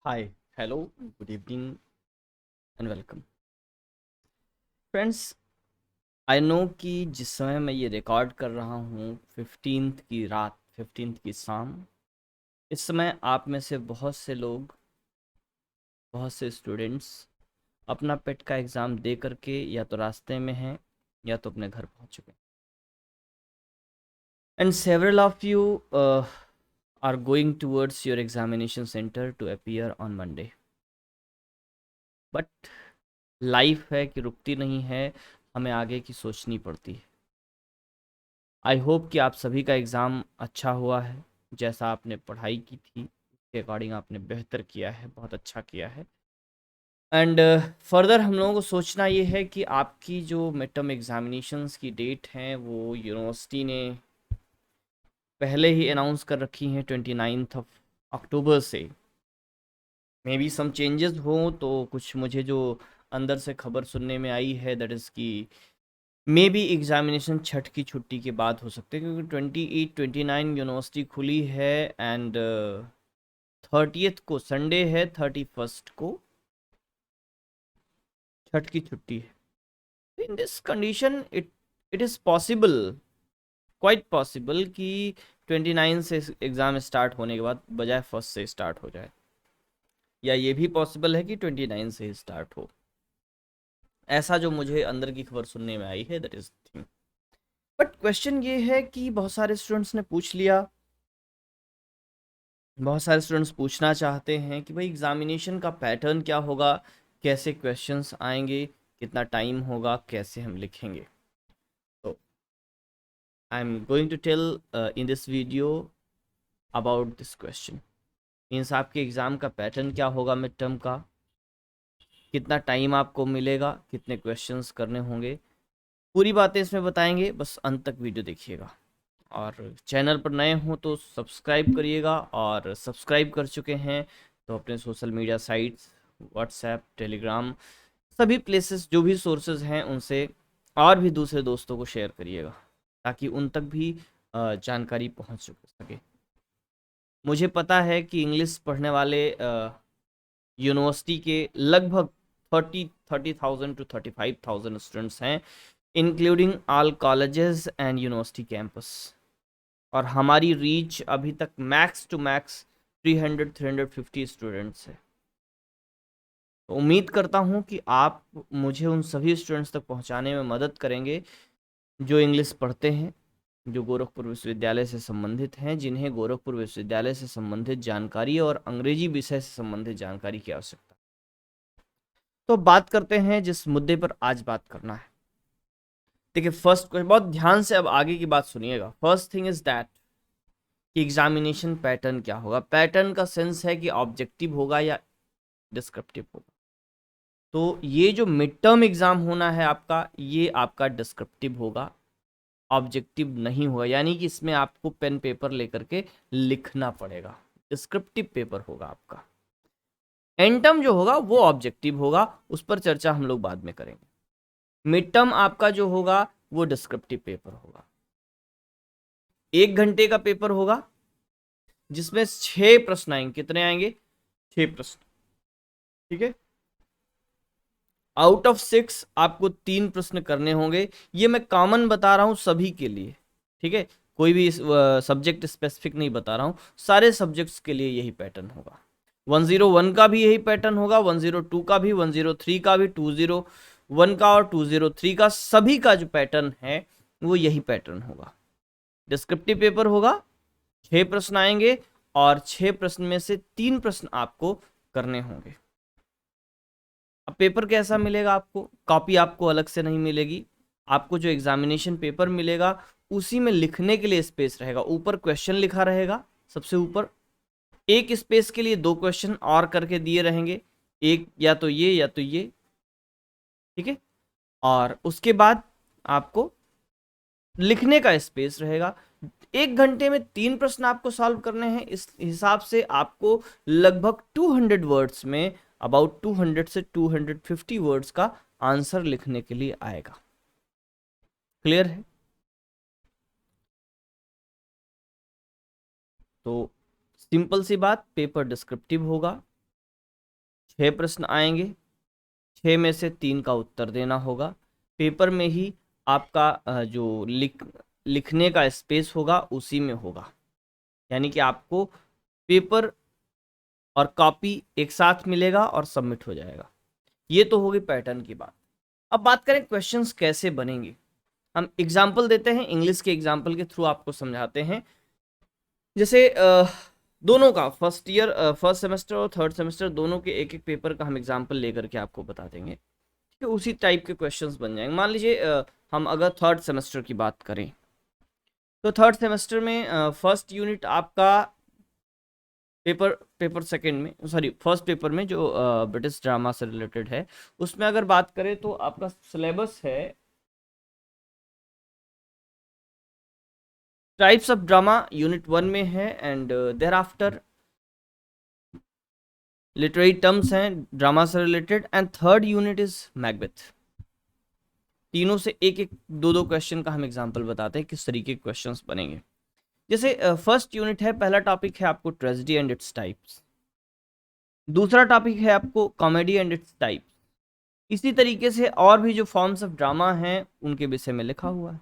Hi, hello, good evening, and welcome. Friends, I know कि जिस समय मैं ये रिकॉर्ड कर रहा हूँ 15th की रात, 15th की शाम, इस समय आप में से बहुत से लोग, बहुत से स्टूडेंट्स अपना पेट का एग्ज़ाम दे करके या तो रास्ते में हैं या तो अपने घर पहुँच चुके हैं. And several of you are going towards your examination centre to appear on Monday. But life है कि रुकती नहीं है, हमें आगे की सोचनी पड़ती है. आई होप कि आप सभी का एग्ज़ाम अच्छा हुआ है. जैसा आपने पढ़ाई की थी उसके अकॉर्डिंग आपने बेहतर किया है, बहुत अच्छा किया है. एंड फर्दर हम लोगों को सोचना ये है कि आपकी जो मिड टर्म एग्जामिनेशंस की डेट हैं वो यूनिवर्सिटी ने पहले ही अनाउंस कर रखी हैं 29 ऑफ अक्टूबर से. मे बी सम चेंजेस हो तो कुछ मुझे जो अंदर से खबर सुनने में आई है दैट इज़ कि मे बी एग्जामिनेशन छठ की छुट्टी के बाद हो सकते हैं, क्योंकि 28 29 यूनिवर्सिटी खुली है. एंड 30th को संडे है, 31st को छठ की छुट्टी है. In this condition it is possible, quite possible कि 29 से एग्ज़ाम स्टार्ट होने के बाद बजाय फर्स्ट से स्टार्ट हो जाए, या ये भी पॉसिबल है कि 29 से ही स्टार्ट हो. ऐसा जो मुझे अंदर की खबर सुनने में आई है that is thing. But question ये है कि बहुत सारे स्टूडेंट्स ने पूछ लिया, बहुत सारे स्टूडेंट्स पूछना चाहते हैं कि भाई एग्जामिनेशन का पैटर्न क्या होगा, कैसे क्वेश्चंस आएंगे, कितना टाइम होगा, कैसे हम लिखेंगे. तो I am going to tell in this video about this question. Means आपके एग्ज़ाम का पैटर्न क्या होगा, मिड टर्म का, कितना टाइम आपको मिलेगा, कितने क्वेश्चंस करने होंगे, पूरी बातें इसमें बताएंगे. बस अंत तक वीडियो देखिएगा. और चैनल पर नए हों तो सब्सक्राइब करिएगा, और सब्सक्राइब कर चुके हैं तो अपने social media sites, WhatsApp, Telegram, सभी प्लेसेस जो भी सोर्सेज हैं उनसे और भी दूसरे दोस्तों को शेयर करिएगा, ताकि उन तक भी जानकारी पहुंच सके. मुझे पता है कि इंग्लिश पढ़ने वाले यूनिवर्सिटी के लगभग 30,000 टू 35,000 स्टूडेंट्स हैं, including all colleges and university campus. और हमारी रीच अभी तक मैक्स टू मैक्स 300-350 स्टूडेंट्स है. तो उम्मीद करता हूँ कि आप मुझे उन सभी स्टूडेंट्स तक पहुँचाने में मदद करेंगे जो इंग्लिश पढ़ते हैं, जो गोरखपुर विश्वविद्यालय से संबंधित हैं, जिन्हें गोरखपुर विश्वविद्यालय से संबंधित जानकारी और अंग्रेजी विषय से संबंधित जानकारी की आवश्यकता. तो बात करते हैं जिस मुद्दे पर आज बात करना है. देखिए, फर्स्ट क्वेश्चन बहुत ध्यान से अब आगे की बात सुनिएगा. फर्स्ट थिंग इज दैट कि एग्जामिनेशन पैटर्न क्या होगा. पैटर्न का सेंस है कि ऑब्जेक्टिव होगा या डिस्क्रिप्टिव होगा. तो ये जो मिड टर्म एग्जाम होना है आपका, ये आपका डिस्क्रिप्टिव होगा, ऑब्जेक्टिव नहीं होगा. यानी कि इसमें आपको पेन पेपर लेकर के लिखना पड़ेगा. डिस्क्रिप्टिव पेपर होगा आपका. एंड टर्म जो होगा वो ऑब्जेक्टिव होगा, उस पर चर्चा हम लोग बाद में करेंगे. मिड टर्म आपका जो होगा वो डिस्क्रिप्टिव पेपर होगा. 1 घंटे का पेपर होगा जिसमें 6 प्रश्न आएंगे. कितने आएंगे? 6 प्रश्न. ठीक है. आउट ऑफ 6 आपको 3 प्रश्न करने होंगे. ये मैं कॉमन बता रहा हूं सभी के लिए. ठीक है. कोई भी सब्जेक्ट स्पेसिफिक नहीं बता रहा हूं, सारे सब्जेक्ट्स के लिए यही पैटर्न होगा. 101 का भी यही पैटर्न होगा, 102 का भी, 103 का भी, 201 का और 203 का, सभी का जो पैटर्न है वो यही पैटर्न होगा. डिस्क्रिप्टिव पेपर होगा, 6 प्रश्न आएंगे और 6 प्रश्न में से 3 प्रश्न आपको करने होंगे. अब पेपर कैसा मिलेगा आपको? कॉपी आपको अलग से नहीं मिलेगी. आपको जो एग्जामिनेशन पेपर मिलेगा उसी में लिखने के लिए स्पेस रहेगा. ऊपर क्वेश्चन लिखा रहेगा, सबसे ऊपर एक स्पेस के लिए 2 क्वेश्चन और करके दिए रहेंगे, एक या तो ये या तो ये. ठीक है. और उसके बाद आपको लिखने का स्पेस रहेगा. 1 घंटे में 3 प्रश्न आपको सॉल्व करने हैं. इस हिसाब से आपको लगभग 200 वर्ड्स में, अबाउट 200 से 250 वर्ड्स का आंसर लिखने के लिए आएगा. क्लियर है? तो सिंपल सी बात, पेपर डिस्क्रिप्टिव होगा, 6 प्रश्न आएंगे, 6 में से 3 का उत्तर देना होगा। पेपर में ही आपका जो लिखने का स्पेस होगा उसी में होगा, यानी कि आपको पेपर और कॉपी एक साथ मिलेगा और सबमिट हो जाएगा। ये तो होगी पैटर्न की बात। अब बात करें क्वेश्चंस कैसे बनेंगे। हम एग्जाम्पल देते हैं, इंग्लिश के एग्जाम्पल के थ्रू आपको समझाते हैं। जैसे दोनों का फर्स्ट सेमेस्टर और थर्ड सेमेस्टर दोनों के एक एक पेपर का हम एग्जाम्पल लेकर के आपको बता देंगे, ठीक है। उसी टाइप के क्वेश्चंस बन जाएंगे। मान लीजिए हम अगर थर्ड सेमेस्टर की बात करें तो थर्ड सेमेस्टर में फर्स्ट यूनिट आपका पेपर सेकंड में, सॉरी फर्स्ट पेपर में जो ब्रिटिश ड्रामा से रिलेटेड है, उसमें अगर बात करें तो आपका सिलेबस है टाइप्स ऑफ ड्रामा, यूनिट 1 में है, and thereafter literary terms हैं ड्रामा से related, and third unit is Macbeth. तीनों से एक एक दो दो क्वेश्चन का हम एग्जांपल बताते हैं किस तरीके के क्वेश्चंस बनेंगे। जैसे फर्स्ट यूनिट है, पहला टॉपिक है आपको ट्रेजेडी एंड इट्स टाइप्स, दूसरा टॉपिक है आपको कॉमेडी एंड इट्स टाइप्स। इसी तरीके से और भी जो फॉर्म्स ऑफ ड्रामा हैं उनके विषय में लिखा हुआ है।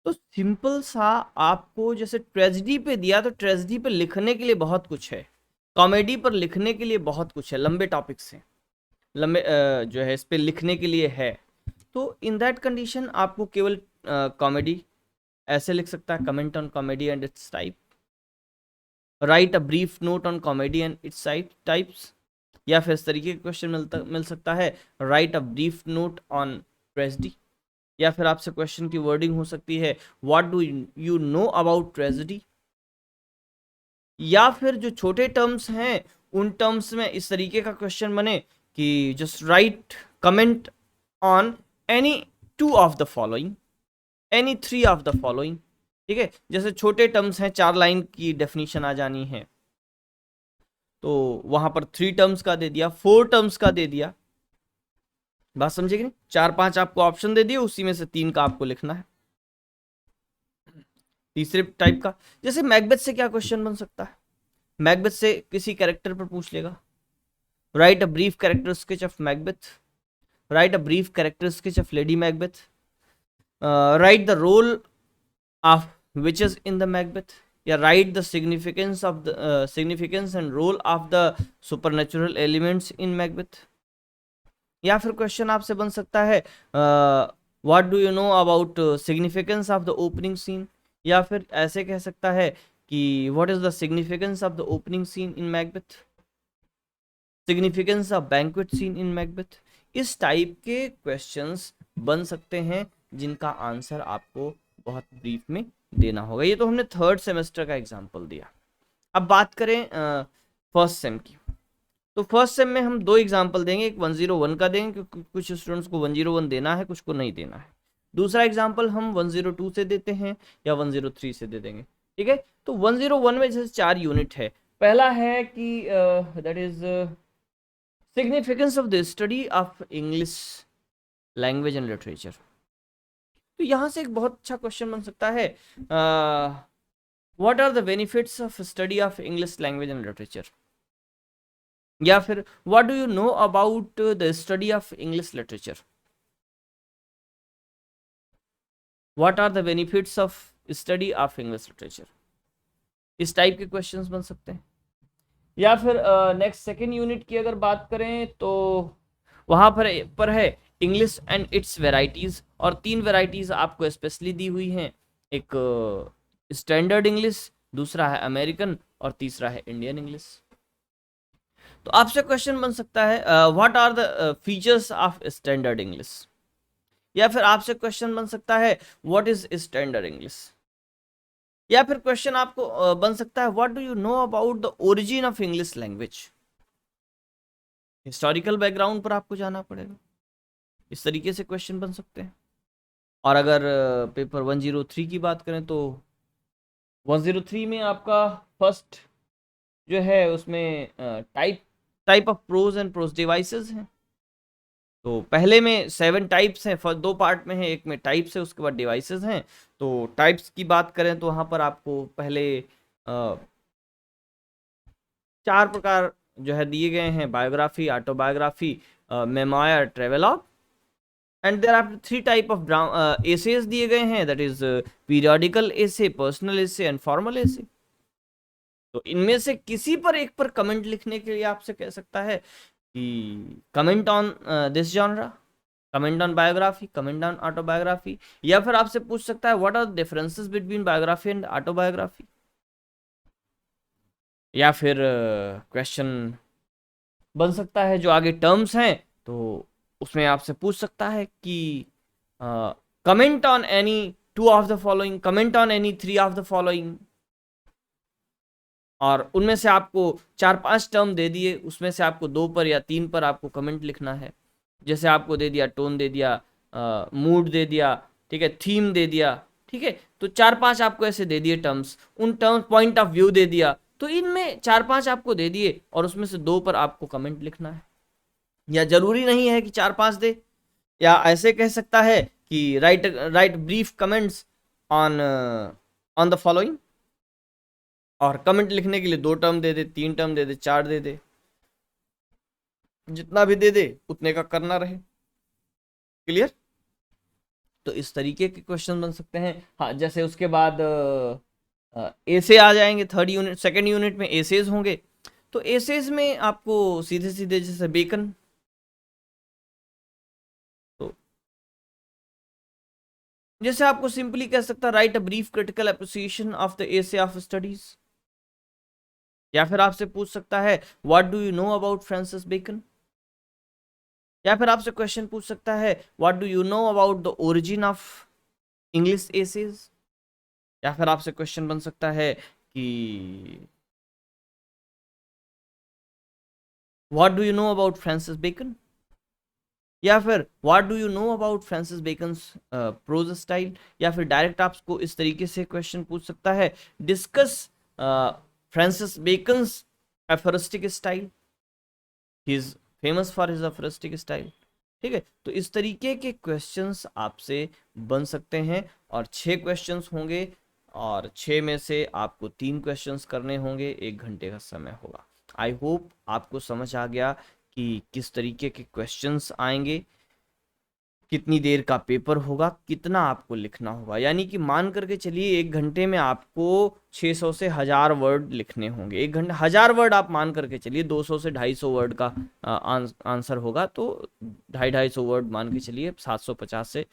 तो सिंपल सा आपको जैसे ट्रेजेडी पे दिया तो ट्रेजेडी पे लिखने के लिए बहुत कुछ है, कॉमेडी पर लिखने के लिए बहुत कुछ है, लंबे टॉपिक्स हैं, लंबे जो है इस पे लिखने के लिए है। तो इन दैट कंडीशन आपको केवल कॉमेडी ऐसे लिख सकता है, comment on comedy and it's type, right a brief note on comedy and its types, या फिर इस तरीके का क्वेश्चन मिल सकता है, write a brief note on tragedy, या फिर आपसे क्वेश्चन की वर्डिंग हो सकती है what do you know about tragedy, या फिर जो छोटे टर्म्स हैं उन टर्म्स में इस तरीके का क्वेश्चन बने कि just right comment on any 2 of the following, any 3 of the following, ठीक है। जैसे छोटे टर्म्स हैं, 4 लाइन की डेफिनेशन आ जानी है, तो वहां पर 3 टर्म्स का दे दिया, 4 टर्म्स का दे दिया, बात समझे कि नहीं। 4-5 आपको ऑप्शन दे दिए, उसी में से 3 का आपको लिखना है। तीसरे टाइप का जैसे मैकबेथ से क्या क्वेश्चन बन सकता है, मैकबेथ से किसी कैरेक्टर पर पूछ लेगा, write a brief character sketch of Macbeth, write a brief character sketch of lady Macbeth, write the role of witches in the Macbeth, या write the significance and role of the supernatural elements in Macbeth. या फिर question आपसे बन सकता है what do you know about significance of the opening scene, या फिर ऐसे कह सकता है कि what is the significance of the opening seen in Macbeth, significance of banquet seen in Macbeth. इस टाइप के क्वेश्चंस बन सकते हैं जिनका आंसर आपको बहुत ब्रीफ में देना होगा। ये तो हमने थर्ड सेमेस्टर का एग्जांपल दिया। अब बात करें फर्स्ट सेम की, तो फर्स्ट सेम में हम 2 एग्जांपल देंगे, एक 101 का देंगे क्योंकि कुछ स्टूडेंट्स को 101 देना है, कुछ को नहीं देना है। दूसरा एग्जांपल हम 102 से देते हैं या 103 से दे देंगे, ठीक है। तो 101 में जैसे 4 यूनिट है, पहला है कि that is significance of the study of English language and literature. तो यहाँ से एक बहुत अच्छा क्वेश्चन बन सकता है, what are the benefits of study of English language and literature, या फिर what do you know about the study of English literature, what are the benefits of study of English literature. इस type के questions बन सकते हैं। या फिर next second unit की अगर बात करें तो वहां पर है इंग्लिश एंड इट्स वेराइटीज, और 3 वेराइटीज आपको स्पेशली दी हुई हैं, एक स्टैंडर्ड इंग्लिश, दूसरा है अमेरिकन, और तीसरा है इंडियन इंग्लिश। तो आपसे क्वेश्चन बन सकता है what are the features of standard English, या फिर आपसे क्वेश्चन बन सकता है व्हाट इज स्टैंडर्ड इंग्लिश, या फिर क्वेश्चन आपको बन सकता है what do you know about the origin of English language. Historical background पर आपको जाना पड़ेगा। इस तरीके से क्वेश्चन बन सकते हैं। और अगर पेपर 103 की बात करें तो 103 में आपका फर्स्ट जो है उसमें type of prose and prose devices हैं। तो पहले में 7 टाइप्स हैं, 2 पार्ट में है, एक में टाइप्स है, उसके बाद डिवाइसेस हैं। तो टाइप्स की बात करें तो वहाँ पर आपको पहले 4 प्रकार जो है दिए गए हैं, biography, autobiography, memoir, travelogue, and there are 3 type of essays दिए गए हैं, that is periodical essay, personal essay and formal essay. तो इनमें से किसी पर एक पर कमेंट लिखने के लिए आपसे कह सकता है कि comment on this genre, comment on biography, comment on autobiography, या फिर आपसे पूछ सकता है what are the differences between biography and autobiography, या फिर क्वेश्चन बन सकता है जो आगे टर्म्स हैं तो उसमें आपसे पूछ सकता है कि comment on any 2 of the following, comment on any 3 of the following, और उनमें से आपको 4-5 टर्म दे दिए, उसमें से आपको 2 पर या 3 पर आपको कमेंट लिखना है। जैसे आपको दे दिया टोन, दे दिया मूड, दे दिया, ठीक है, थीम दे दिया, ठीक है, तो 4-5 आपको ऐसे दे दिए टर्म्स, उन टर्म्स पॉइंट ऑफ व्यू दे दिया, तो इनमें 4-5 आपको दे दिए और उसमें से 2 पर आपको कमेंट लिखना है। या जरूरी नहीं है कि 4-5 दे, या ऐसे कह सकता है कि right brief comments on on the following, और कमेंट लिखने के लिए 2 टर्म दे दे, 3 टर्म दे दे, 4 दे दे, जितना भी दे दे उतने का करना रहे। क्लियर? तो इस तरीके के क्वेश्चन बन सकते हैं। हाँ, जैसे उसके बाद एसे आ जाएंगे, 3rd यूनिट, 2nd यूनिट में एसेज होंगे। तो एसेज में आपको सीधे सीधे जैसे बेकन, तो जैसे आपको सिंपली कह सकता है write a brief critical appreciation of the essay of studies, या फिर आपसे पूछ सकता है what do you know about Francis Bacon, या फिर आपसे क्वेश्चन पूछ सकता है what do you know about the origin of English essays, या फिर आपसे क्वेश्चन बन सकता है कि what do you know about Francis Bacon, या फिर what do you know about Francis Bacon's prose style, या फिर डायरेक्ट आपको इस तरीके से क्वेश्चन पूछ सकता है discuss Francis beckons aphoristic style, he is famous for his aphoristic style. ठीक है, तो इस तरीके के क्वेश्चंस आपसे बन सकते हैं, और 6 क्वेश्चंस होंगे, और 6 में से आपको 3 क्वेश्चंस करने होंगे, 1 घंटे का समय होगा। आई होप आपको समझ आ गया कि किस तरीके के क्वेश्चंस आएंगे, कितनी देर का पेपर होगा, कितना आपको लिखना होगा। यानी कि मान करके चलिए 1 घंटे में आपको 600 से 1000 वर्ड लिखने होंगे। 1 घंटे 1000 वर्ड आप मान करके चलिए, 200 से 250 वर्ड का आंसर होगा, तो 250 वर्ड मान के चलिए, 750 से,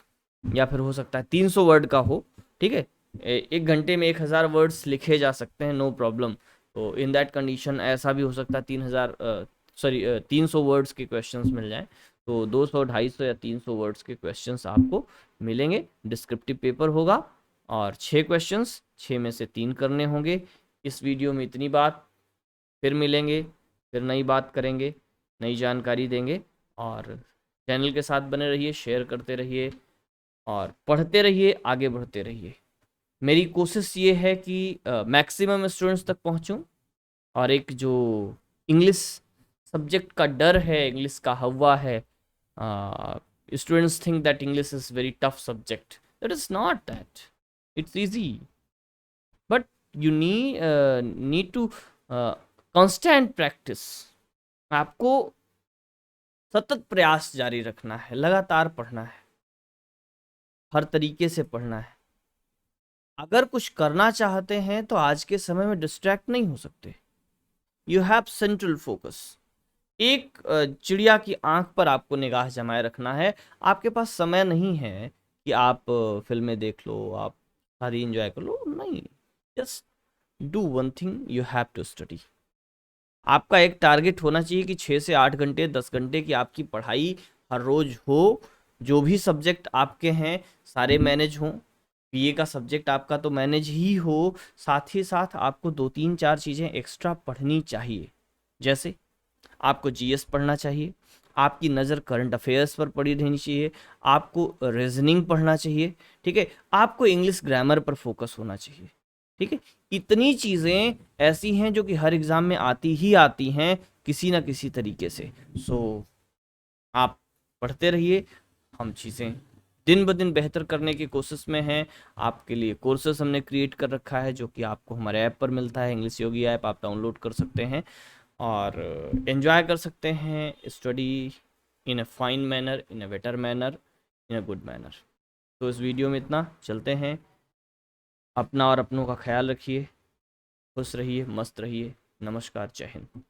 या फिर हो सकता है 300 वर्ड का हो। ठीक है, 1 घंटे में 1000 वर्ड्स लिखे जा सकते हैं, नो प्रॉब्लम। तो इन दैट कंडीशन ऐसा भी हो सकता है 300 वर्ड्स के क्वेश्चंस मिल जाएं, तो 200, 250 या 300 वर्ड्स के क्वेश्चंस आपको मिलेंगे। डिस्क्रिप्टिव पेपर होगा, और 6 क्वेश्चंस, 6 में से 3 करने होंगे। इस वीडियो में इतनी बात, फिर मिलेंगे, फिर नई बात करेंगे, नई जानकारी देंगे, और चैनल के साथ बने रहिए, शेयर करते रहिए, और पढ़ते रहिए, आगे बढ़ते रहिए। मेरी कोशिश ये है कि मैक्सिमम स्टूडेंट्स तक पहुँचूँ, और एक जो इंग्लिश सब्जेक्ट का डर है, इंग्लिश का हवा है, students think that English is very tough subject. That is not that. It's easy, but you need to constant practice. आपको सतत प्रयास जारी रखना है, लगातार पढ़ना है, हर तरीके से पढ़ना है। अगर कुछ करना चाहते हैं तो आज के समय में डिस्ट्रैक्ट नहीं हो सकते। You have central focus. एक चिड़िया की आंख पर आपको निगाह जमाए रखना है। आपके पास समय नहीं है कि आप फिल्में देख लो, आप शादी एंजॉय कर लो, नहीं। Just do one thing, you have to study. आपका एक टारगेट होना चाहिए कि 6 से 8 घंटे, 10 घंटे की आपकी पढ़ाई हर रोज हो। जो भी सब्जेक्ट आपके हैं सारे मैनेज हों। बीए का सब्जेक्ट आपका तो मैनेज ही हो, साथ ही साथ आपको 2-3-4 चीज़ें एक्स्ट्रा पढ़नी चाहिए। जैसे आपको जीएस पढ़ना चाहिए, आपकी नज़र करंट अफेयर्स पर पड़ी रहनी चाहिए, आपको रीजनिंग पढ़ना चाहिए, ठीक है, आपको इंग्लिश ग्रामर पर फोकस होना चाहिए। ठीक है, इतनी चीज़ें ऐसी हैं जो कि हर एग्ज़ाम में आती ही आती हैं किसी ना किसी तरीके से। सो आप पढ़ते रहिए, हम चीज़ें दिन ब दिन बेहतर करने की कोशिश में हैं। आपके लिए कोर्सेस हमने क्रिएट कर रखा है, जो कि आपको हमारे ऐप पर मिलता है, इंग्लिश योगी ऐप आप डाउनलोड कर सकते हैं। और एंजॉय कर सकते हैं study in a fine manner, in a better manner, in a good manner. तो इस वीडियो में इतना, चलते हैं। अपना और अपनों का ख्याल रखिए, खुश रहिए, मस्त रहिए। नमस्कार, जय हिंद।